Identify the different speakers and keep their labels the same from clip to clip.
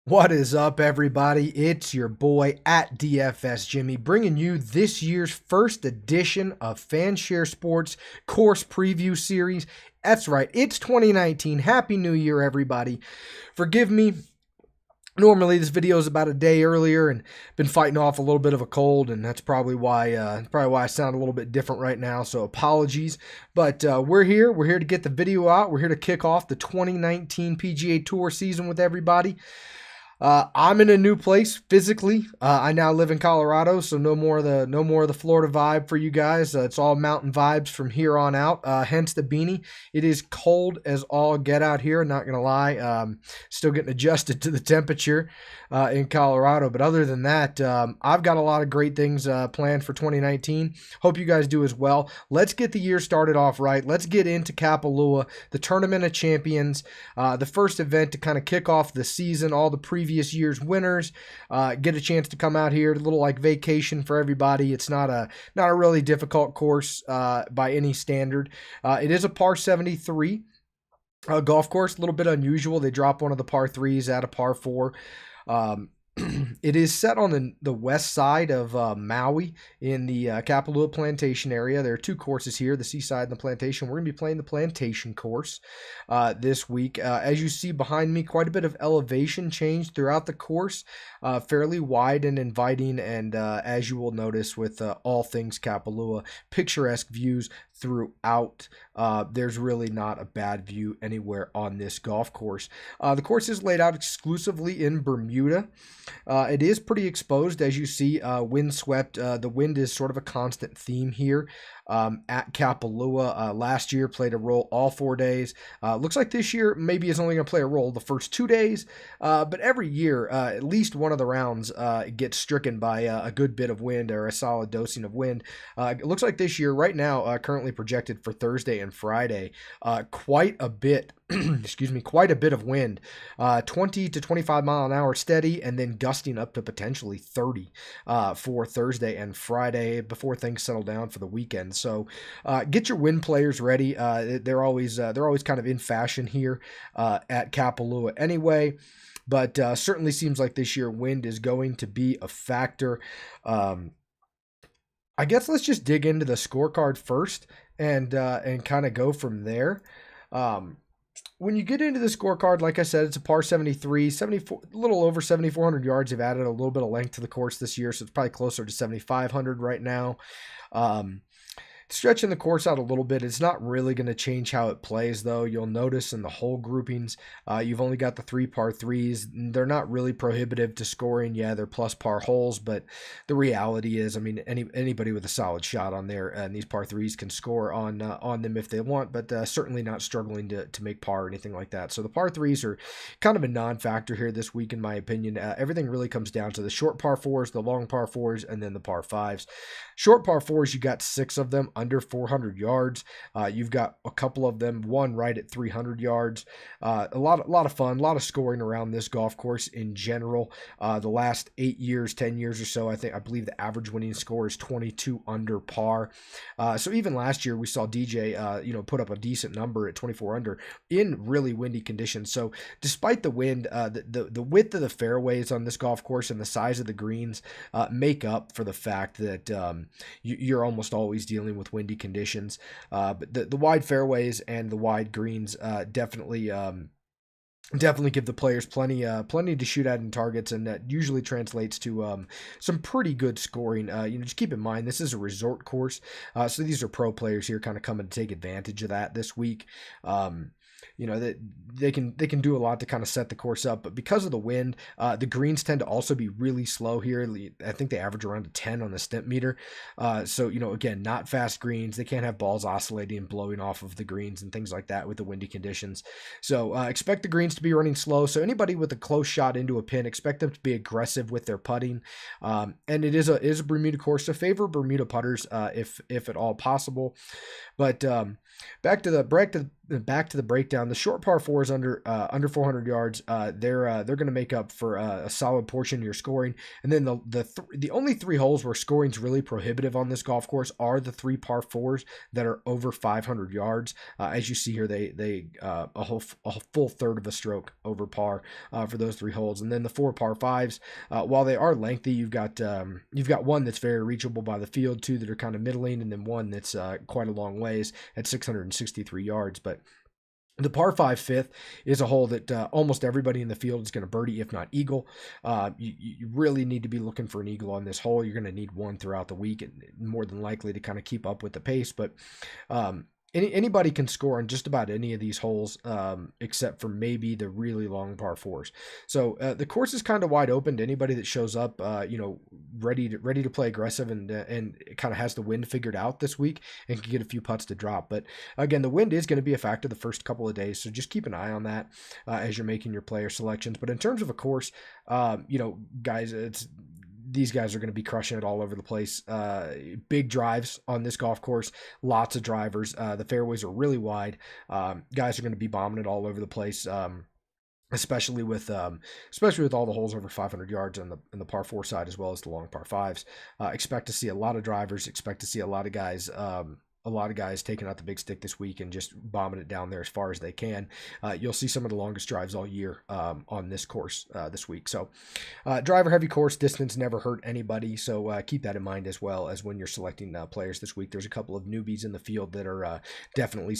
Speaker 1: What is up, everybody? It's your boy at DFS Jimmy bringing you this year's first edition of Fanshare Sports Course Preview Series. That's right, it's 2019. Happy New Year, everybody. Forgive me. Normally, this video is about a day earlier, and been fighting off a little bit of a cold, and that's probably why I sound a little bit different right now. So apologies, but we're here. We're here to get the video out. We're here to kick off the 2019 PGA Tour season with everybody. I'm in a new place physically. I now live in Colorado, so no more of the Florida vibe for you guys. It's all mountain vibes from here on out. Hence the beanie. It is cold as all get out here. Not gonna lie, still getting adjusted to the temperature in Colorado. But other than that, I've got a lot of great things planned for 2019. Hope you guys do as well. Let's get the year started off right. Let's get into Kapalua, the Tournament of Champions, the first event to kind of kick off the season. All the previous year's winners get a chance to come out here. A little like vacation for everybody. It's not a really difficult course by any standard. It is a par 73 golf course. A little bit unusual. They drop one of the par threes at a par four. It is set on the west side of Maui in the Kapalua Plantation area. There are two courses here, the Seaside and the Plantation. We're going to be playing the Plantation course this week. As you see behind me, quite a bit of elevation change throughout the course. Fairly wide and inviting, and as you will notice with all things Kapalua, picturesque views throughout. There's really not a bad view anywhere on this golf course. The course is laid out exclusively in Bermuda. It is pretty exposed, as you see, windswept. The wind is sort of a constant theme here at Kapalua. Last year played a role all 4 days. Looks like this year maybe is only going to play a role the first 2 days, but every year at least one of the rounds gets stricken by a good bit of wind or a solid dosing of wind. It looks like this year right now currently projected for Thursday and Friday, quite a bit excuse me, quite a bit of wind, 20 to 25 mile an hour steady, and then gusting up to potentially 30 for Thursday and Friday before things settle down for the weekend. So get your wind players ready. They're always kind of in fashion here at Kapalua anyway. But certainly seems like this year wind is going to be a factor. I guess let's just dig into the scorecard first and kind of go from there. When you get into the scorecard, like I said, it's a par 73, 74, a little over 7,400 yards. They've added a little bit of length to the course this year, so it's probably closer to 7,500 right now. Stretching the course out a little bit, it's not really going to change how it plays, though. You'll notice in the hole groupings, you've only got the 3 par 3s. They're not really prohibitive to scoring. Yeah, they're plus par holes, but the reality is, I mean, anybody with a solid shot on there and these par 3s can score on them if they want, but certainly not struggling to make par or anything like that. So the par 3s are kind of a non-factor here this week, in my opinion. Everything really comes down to the short par 4s, the long par 4s, and then the par 5s. Short par 4s, you got 6 of them under 400 yards. You've got a couple of them, one right at 300 yards. A lot of fun, a lot of scoring around this golf course in general. The last 8 years, 10 years or so, I believe the average winning score is 22 under par. So even last year we saw DJ, put up a decent number at 24 under in really windy conditions. So despite the wind, the width of the fairways on this golf course and the size of the greens make up for the fact that you're almost always dealing with windy conditions. But the wide fairways and the wide greens definitely give the players plenty to shoot at in targets, and that usually translates to some pretty good scoring. Just keep in mind this is a resort course, so these are pro players here kind of coming to take advantage of that this week. That they can do a lot to kind of set the course up, but because of the wind, the greens tend to also be really slow here. I think they average around a 10 on the stimp meter. So again, not fast greens. They can't have balls oscillating and blowing off of the greens and things like that with the windy conditions. So expect the greens to be running slow. So anybody with a close shot into a pin, expect them to be aggressive with their putting. And it is a Bermuda course, so favor Bermuda putters if at all possible. But Back to the breakdown. The short par fours under 400 yards. They're going to make up for a solid portion of your scoring. And then the only three holes where scoring's really prohibitive on this golf course are the three par fours that are over 500 yards. As you see here, they a full third of a stroke over par for those three holes. And then the four par fives, while they are lengthy, you've got one that's very reachable by the field, two that are kind of middling, and then one that's quite a long ways at 663 yards. But the par 5 fifth is a hole that almost everybody in the field is going to birdie, if not eagle. You really need to be looking for an eagle on this hole. You're going to need one throughout the week, and more than likely to kind of keep up with the pace. But anybody can score on just about any of these holes, except for maybe the really long par fours. So the course is kind of wide open to anybody that shows up, ready to play aggressive and kind of has the wind figured out this week and can get a few putts to drop. But again, the wind is going to be a factor the first couple of days, so just keep an eye on that as you're making your player selections. But in terms of a course, guys, these guys are going to be crushing it all over the place. Big drives on this golf course, lots of drivers. The fairways are really wide. Guys are going to be bombing it all over the place. Especially with all the holes over 500 yards on the par 4 side, as well as the long par 5s. Expect to see a lot of drivers. Expect to see a lot of guys taking out the big stick this week and just bombing it down there as far as they can. You'll see some of the longest drives all year on this course this week. So driver heavy course, distance never hurt anybody. So keep that in mind as well as when you're selecting players this week. There's a couple of newbies in the field that are definitely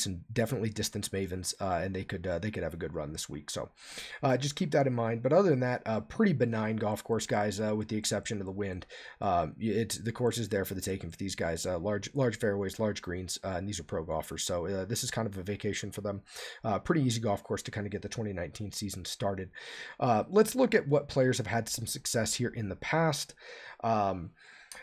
Speaker 1: distance mavens, and they could have a good run this week. So just keep that in mind. But other than that, pretty benign golf course, guys, with the exception of the wind. The course is there for the taking for these guys. Large fairways, large greens. And these are pro golfers, so this is kind of a vacation for them. Pretty easy golf course to kind of get the 2019 season started. Let's look at what players have had some success here in the past.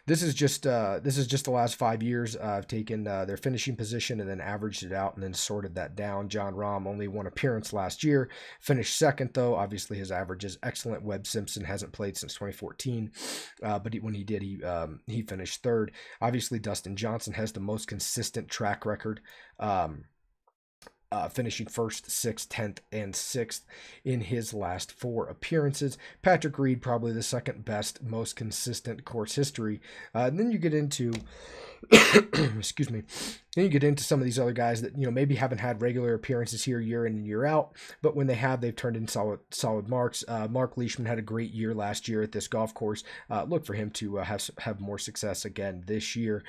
Speaker 1: This is just the last 5 years. I've taken their finishing position and then averaged it out and then sorted that down. Jon Rahm, only one appearance last year, finished second though. Obviously his average is excellent. Webb Simpson hasn't played since 2014, but when he did, he finished third. Obviously Dustin Johnson has the most consistent track record. Finishing 1st, 6th, 10th, and 6th in his last 4 appearances. Patrick Reed, probably the second best, most consistent course history. And then you get into, excuse me, then you get into some of these other guys that, maybe haven't had regular appearances here year in and year out, but when they have, they've turned in solid marks. Mark Leishman had a great year last year at this golf course. Look for him to have more success again this year.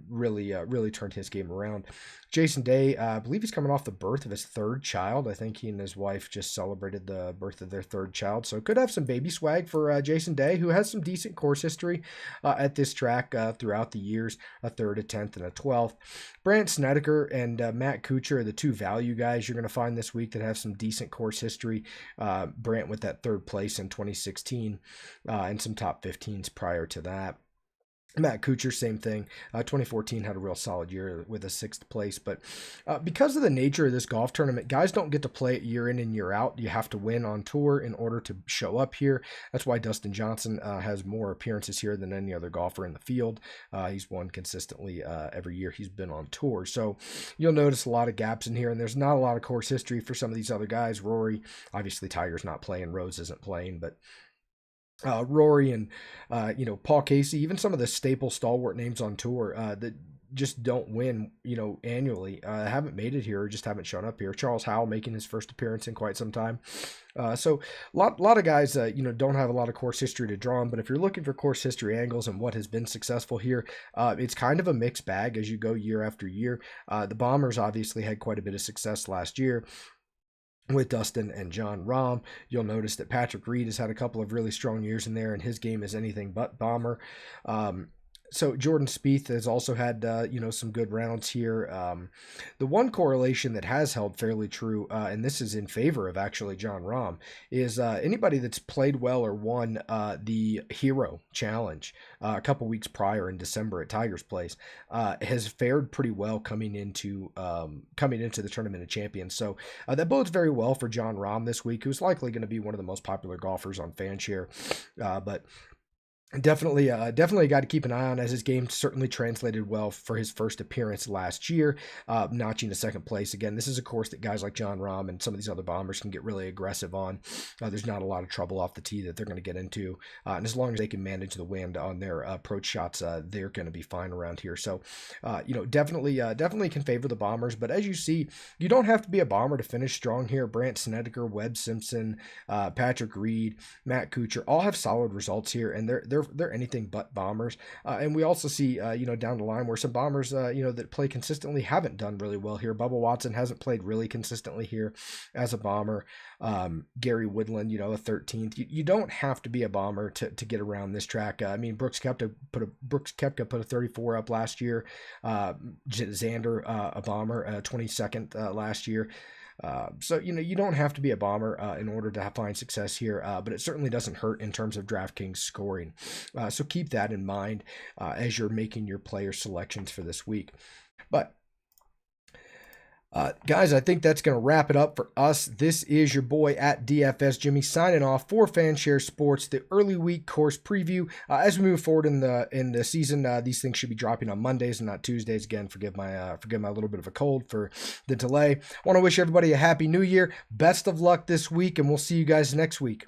Speaker 1: Really turned his game around. Jason Day, I believe he's coming off the birth of his 3rd child. I think he and his wife just celebrated the birth of their 3rd child, so could have some baby swag for Jason Day, who has some decent course history at this track throughout the years, a 3rd, a 10th, and a 12th. Brandt Snedeker and Matt Kuchar are the 2 value guys you're going to find this week that have some decent course history. Brandt with that 3rd place in 2016 and some top 15s prior to that. Matt Kuchar, same thing. 2014 had a real solid year with a 6th place, but because of the nature of this golf tournament, guys don't get to play it year in and year out. You have to win on tour in order to show up here. That's why Dustin Johnson has more appearances here than any other golfer in the field. He's won consistently every year he's been on tour. So you'll notice a lot of gaps in here, and there's not a lot of course history for some of these other guys. Rory, obviously Tiger's not playing, Rose isn't playing, but Rory and Paul Casey, even some of the staple stalwart names on tour that just don't win annually, haven't made it here or just haven't shown up here. Charles Howell making his first appearance in quite some time. So a lot of guys don't have a lot of course history to draw on, but if you're looking for course history angles and what has been successful here, it's kind of a mixed bag as you go year after year. The Bombers obviously had quite a bit of success last year with Dustin and Jon Rahm. You'll notice that Patrick Reed has had a couple of really strong years in there, and his game is anything but bomber. So Jordan Spieth has also had, some good rounds here. The one correlation that has held fairly true, and this is in favor of actually Jon Rahm, is anybody that's played well or won the Hero Challenge a couple weeks prior in December at Tiger's Place has fared pretty well coming into the Tournament of Champions. So that bodes very well for Jon Rahm this week, who's likely going to be one of the most popular golfers on Fanshare. But Definitely a guy to keep an eye on, as his game certainly translated well for his first appearance last year, notching to second place. Again, this is a course that guys like John Rahm and some of these other bombers can get really aggressive on. There's not a lot of trouble off the tee that they're going to get into, and as long as they can manage the wind on their approach shots, they're going to be fine around here. So, definitely can favor the bombers. But as you see, you don't have to be a bomber to finish strong here. Brandt Snedeker, Webb Simpson, Patrick Reed, Matt Kuchar all have solid results here, and they're anything but bombers. And we also see, down the line where some bombers, that play consistently haven't done really well here. Bubba Watson hasn't played really consistently here as a bomber. Gary Woodland, a 13th. You don't have to be a bomber to get around this track. Brooks Koepka put a 34 up last year. Xander, a bomber, 22nd last year. So you don't have to be a bomber in order to find success here, but it certainly doesn't hurt in terms of DraftKings scoring. So keep that in mind as you're making your player selections for this week. But guys, I think that's going to wrap it up for us. This is your boy at DFS Jimmy signing off for Fanshare Sports, the early week course preview. As we move forward in the season, these things should be dropping on Mondays and not Tuesdays. Again, forgive my little bit of a cold for the delay. I want to wish everybody a happy new year. Best of luck this week, and we'll see you guys next week.